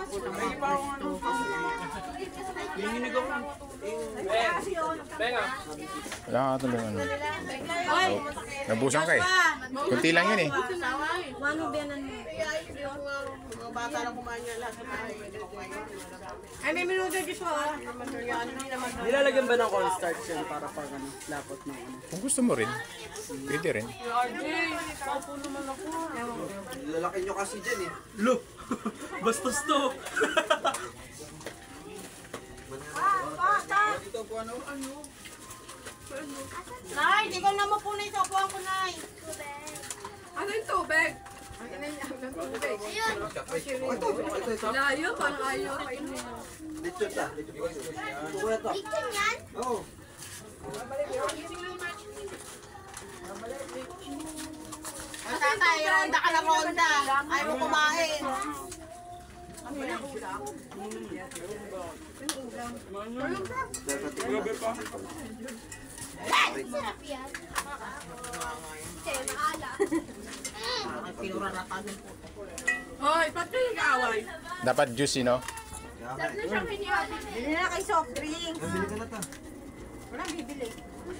po ng mga gusto. Wala ka tulungan. Nabusan ka eh. Kunti lang yun eh. Ano biyanan mo? Mga bata lang kumain niya lahat. Ay, may minuto dito ah. Nilalagyan ba ng cornstarch yan para pag lapot ng ano? Kung gusto mo rin, pwede rin. Lalaki nyo kasi dyan eh. Lo! Bastos to! Dito po ano? Nay, di ko na mapunay sa kuha ko, Nay. Ano yung tubig? Ito. Layo, parang ayaw kainin. Dito ta. Dito po. Kuya to. Oo. Tatay, ronda ka na ronda. Ayaw mo kumain. Sarap yan. Pinura na kami po. Hoy, pati yung kaaway. Dapat juicy, no? Sarap na siyang hinihati. Bili na kay soft drinks. Nabili ka na ta. Walang bibili.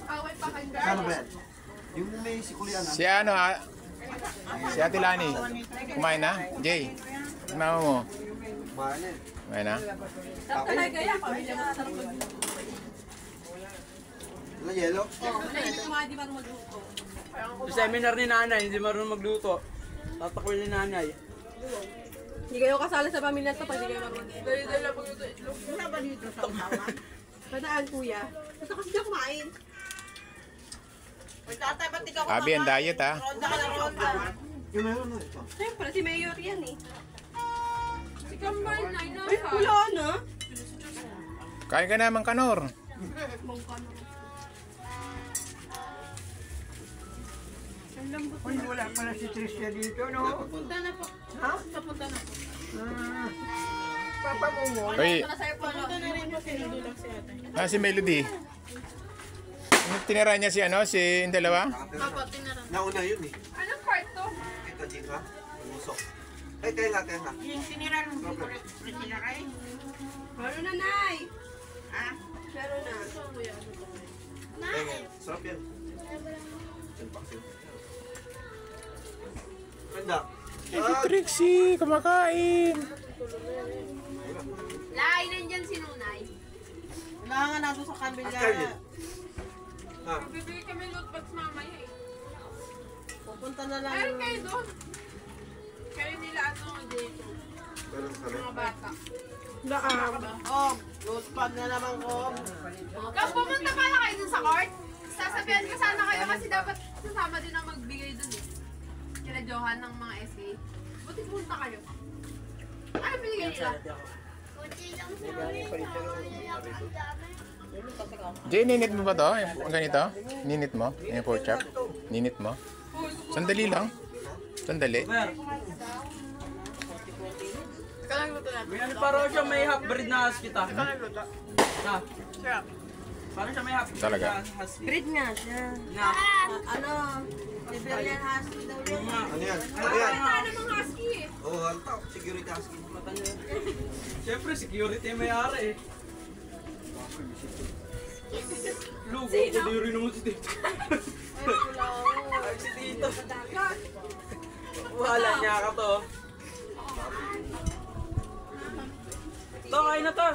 Away pa kayo. Saan ba yan? Yung may sikulian Si ano, si Ate Lani. Kumain na? Jay, mama mo. Kumain eh. Kumain na? Talaga yan. Pamilya mo sarap magluto. Wala yelo? Yung mga di ba magluto? Sa seminar ni nanay, hindi marunong magluto. Tatakwil ni nanay. Hindi kayo kasali sa pamilya to pag hindi kayo marunong. Dali-dali magluto. Wala ba dito sa usawan? Padaan kuya. Gusto kasi siya kumain. Uy, tatay, ba't di ka Abi, ang diet ha. Ronda ka na ronda. Yung meron na ito. Siyempre, si Mayor yan eh. Si Kambal na Ay, kuya na. Kain ka naman, Kanor. Uy, wala pala si Tricia dito, no? Punta na po. Ha? Papunta na po. Papa mo mo. Uy, Punta na rin po, sinudulang si ate. si Melody. Tinira niya si ano, si yung dalawa? Papa, tinara. Nauna yun eh. Anong part to? Ito dito ha. Musok. Ay, tenga. Yung sinira nung hindi ko rin sinaray. Meron na, Nay. Ha? Meron na. Tenga. Sarap yan. Ganda. Trixie, kumakain. Lai, nandyan si Nunay. Wala nga nato sa kabila. Askar yun. Ha? Bibili kami loot bags mamaya eh. Pupunta na lang. Meron kayo doon. Kayo nila ano dito. Meron kami. Mga bata. Oh, loot pag na naman ko. Tapos pumunta pala kayo dun sa court. Sasabihan ko sana kayo kasi dapat sasama din ang magbigay dun eh. Kila Johan ng mga essay. Buti pumunta kayo. Ano binigay nila? Kunti lang sa amin. Ang dami. Jay, ninit mo ba to? Ang ganito? Ninit mo? Yung pork chop? Ninit mo? Sandali lang. Sandali. Mer, may ano parang siya may half breed na husky ta. Ha? Parang siya may half breed Talaga? na husky. Breed nga siya. Na. Ano? Siberian Husky daw yan. Ano yan? Ano yan? Ano mga husky eh? Oo, halta. Security husky. Siyempre, security may-ari eh. Lugo, kadiri naman si Tito. Ay, si Tito. Wala niya ka to. To, kain na to.